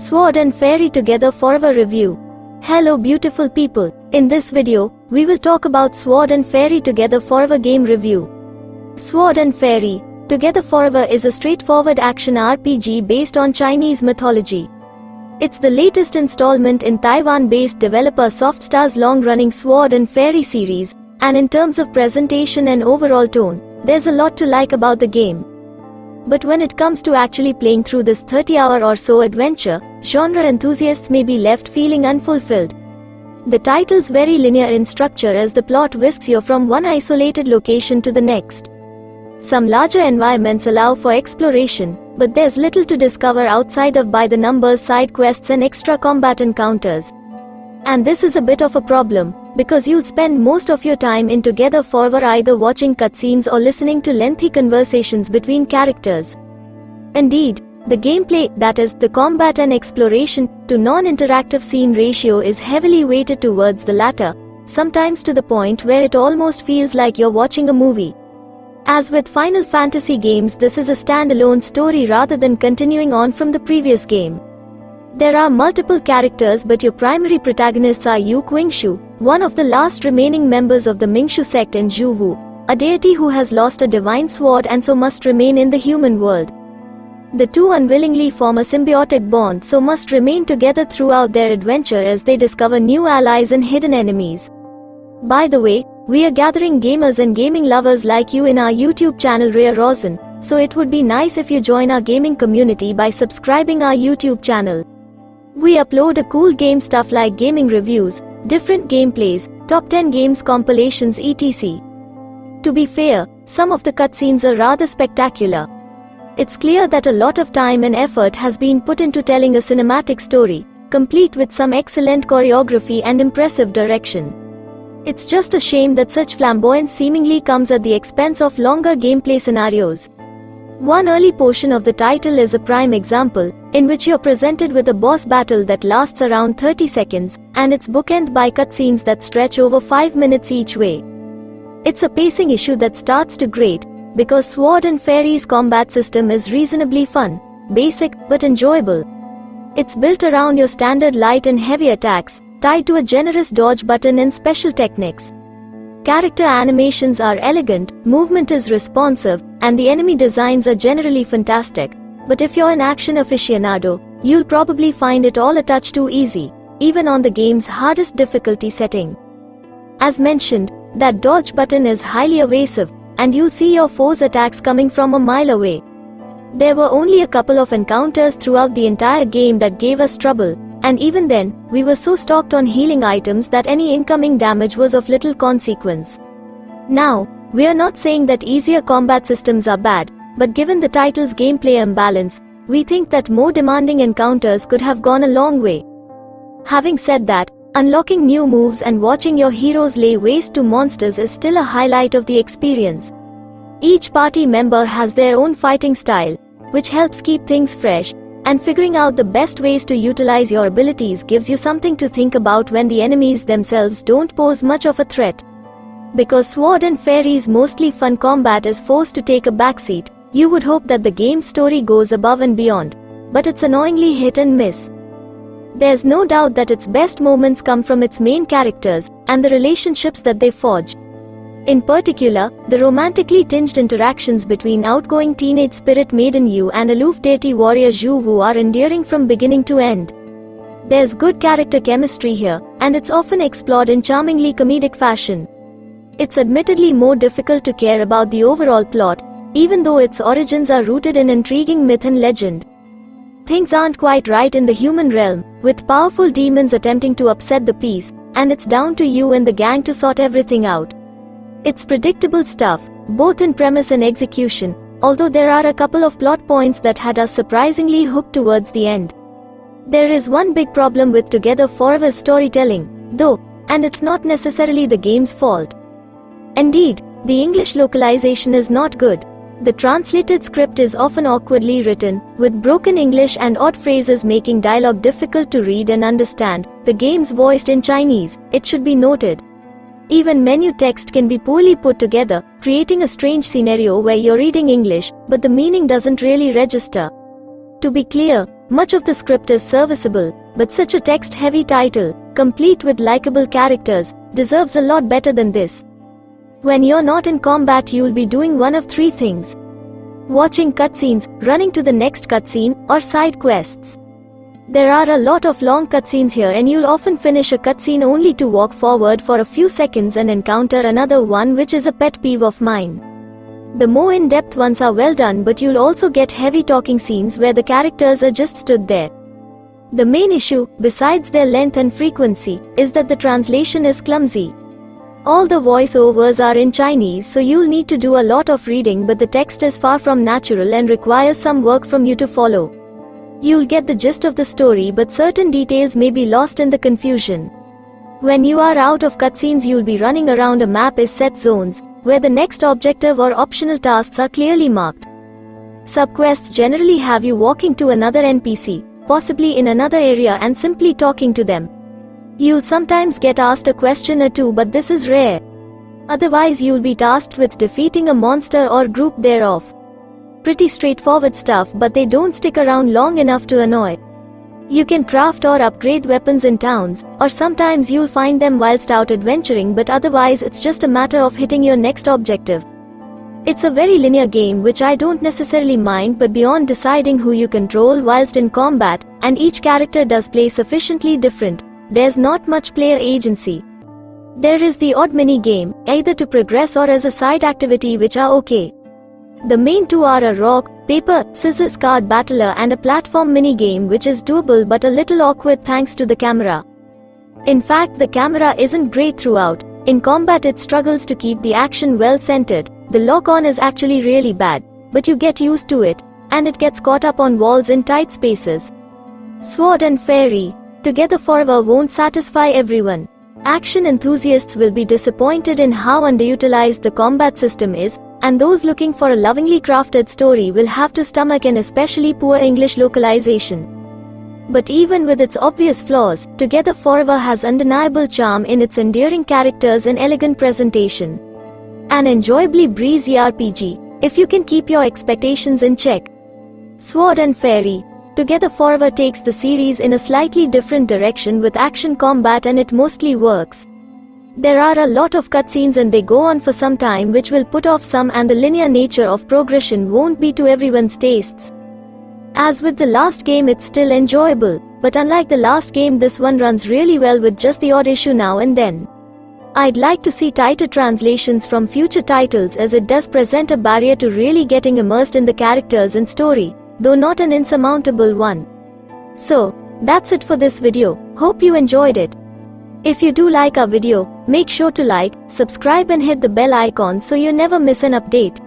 Sword and Fairy Together Forever review. Hello beautiful people, in this video, we will talk about Sword and Fairy Together Forever game review. Sword and Fairy Together Forever is a straightforward action RPG based on Chinese mythology. It's the latest installment in Taiwan-based developer Softstar's long-running Sword and Fairy series, and in terms of presentation and overall tone, there's a lot to like about the game. But when it comes to actually playing through this 30-hour or so adventure, genre enthusiasts may be left feeling unfulfilled. The title's very linear in structure as the plot whisks you from one isolated location to the next. Some larger environments allow for exploration, but there's little to discover outside of by-the-numbers side quests and extra combat encounters. And this is a bit of a problem, because you'll spend most of your time in Together Forever either watching cutscenes or listening to lengthy conversations between characters. Indeed, the gameplay, that is, the combat and exploration to non-interactive scene ratio is heavily weighted towards the latter, sometimes to the point where it almost feels like you're watching a movie. As with Final Fantasy games, this is a standalone story rather than continuing on from the previous game. There are multiple characters, but your primary protagonists are Yu Qingshu, one of the last remaining members of the Mingxu sect in Zhuwu, a deity who has lost a divine sword and so must remain in the human world. The two unwillingly form a symbiotic bond, so must remain together throughout their adventure as they discover new allies and hidden enemies. By the way, we are gathering gamers and gaming lovers like you in our YouTube channel RAYAROZEN, so it would be nice if you join our gaming community by subscribing our YouTube channel. We upload a cool game stuff like gaming reviews, different gameplays, top 10 games compilations etc. To be fair, some of the cutscenes are rather spectacular. It's clear that a lot of time and effort has been put into telling a cinematic story, complete with some excellent choreography and impressive direction. It's just a shame that such flamboyance seemingly comes at the expense of longer gameplay scenarios. One early portion of the title is a prime example, in which you're presented with a boss battle that lasts around 30 seconds, and it's bookended by cutscenes that stretch over 5 minutes each way. It's a pacing issue that starts to grate, because Sword and Fairy's combat system is reasonably fun, basic, but enjoyable. It's built around your standard light and heavy attacks, tied to a generous dodge button and special techniques. Character animations are elegant, movement is responsive, and the enemy designs are generally fantastic. But if you're an action aficionado, you'll probably find it all a touch too easy, even on the game's hardest difficulty setting. As mentioned, that dodge button is highly evasive, and you'll see your foe's attacks coming from a mile away. There were only a couple of encounters throughout the entire game that gave us trouble, and even then, we were so stocked on healing items that any incoming damage was of little consequence. Now, we are not saying that easier combat systems are bad, but given the title's gameplay imbalance, we think that more demanding encounters could have gone a long way. Having said that, unlocking new moves and watching your heroes lay waste to monsters is still a highlight of the experience. Each party member has their own fighting style, which helps keep things fresh, and figuring out the best ways to utilize your abilities gives you something to think about when the enemies themselves don't pose much of a threat. Because Sword and Fairy's mostly fun combat is forced to take a backseat, you would hope that the game's story goes above and beyond, but it's annoyingly hit and miss. There's no doubt that its best moments come from its main characters, and the relationships that they forge. In particular, the romantically tinged interactions between outgoing teenage spirit maiden Yu and aloof deity warrior Zhu Wu are endearing from beginning to end. There's good character chemistry here, and it's often explored in charmingly comedic fashion. It's admittedly more difficult to care about the overall plot, even though its origins are rooted in intriguing myth and legend. Things aren't quite right in the human realm, with powerful demons attempting to upset the peace, and it's down to you and the gang to sort everything out. It's predictable stuff, both in premise and execution, although there are a couple of plot points that had us surprisingly hooked towards the end. There is one big problem with Together Forever's storytelling, though, and it's not necessarily the game's fault. Indeed, the English localization is not good. The translated script is often awkwardly written, with broken English and odd phrases making dialogue difficult to read and understand. The game's voiced in Chinese, it should be noted. Even menu text can be poorly put together, creating a strange scenario where you're reading English, but the meaning doesn't really register. To be clear, Much of the script is serviceable, but such a text-heavy title, complete with likable characters, deserves a lot better than this. When you're not in combat, you'll be doing one of three things: watching cutscenes, running to the next cutscene, or side quests. There are a lot of long cutscenes here, and you'll often finish a cutscene only to walk forward for a few seconds and encounter another one, which is a pet peeve of mine. The more in-depth ones are well done, but you'll also get heavy talking scenes where the characters are just stood there. The main issue, besides their length and frequency, is that the translation is clumsy. All the voiceovers are in Chinese, so you'll need to do a lot of reading, but the text is far from natural and requires some work from you to follow. You'll get the gist of the story, but certain details may be lost in the confusion. When you are out of cutscenes, you'll be running around a map is set zones, where the next objective or optional tasks are clearly marked. Subquests generally have you walking to another NPC, possibly in another area, and simply talking to them. You'll sometimes get asked a question or two, but this is rare. Otherwise, you'll be tasked with defeating a monster or group thereof. Pretty straightforward stuff, but they don't stick around long enough to annoy. You can craft or upgrade weapons in towns, or sometimes you'll find them whilst out adventuring, but otherwise it's just a matter of hitting your next objective. It's a very linear game, which I don't necessarily mind, but beyond deciding who you control whilst in combat, and each character does play sufficiently different, there's not much player agency. There is the odd mini-game, either to progress or as a side activity, which are okay. The main two are a rock, paper, scissors card battler and a platform mini-game, which is doable but a little awkward thanks to the camera. In fact, the camera isn't great throughout. In combat it struggles to keep the action well centered. The lock-on is actually really bad, but you get used to it, and it gets caught up on walls in tight spaces. Sword and Fairy, Together Forever won't satisfy everyone. Action enthusiasts will be disappointed in how underutilized the combat system is, and those looking for a lovingly crafted story will have to stomach an especially poor English localization. But even with its obvious flaws, Together Forever has undeniable charm in its endearing characters and elegant presentation. An enjoyably breezy RPG, if you can keep your expectations in check. Sword and Fairy, Together Forever takes the series in a slightly different direction with action combat, and it mostly works. There are a lot of cutscenes and they go on for some time, which will put off some, and the linear nature of progression won't be to everyone's tastes. As with the last game, it's still enjoyable, but unlike the last game, this one runs really well with just the odd issue now and then. I'd like to see tighter translations from future titles, as it does present a barrier to really getting immersed in the characters and story, though not an insurmountable one. So, that's it for this video. Hope you enjoyed it. If you do like our video, make sure to like, subscribe and hit the bell icon so you never miss an update.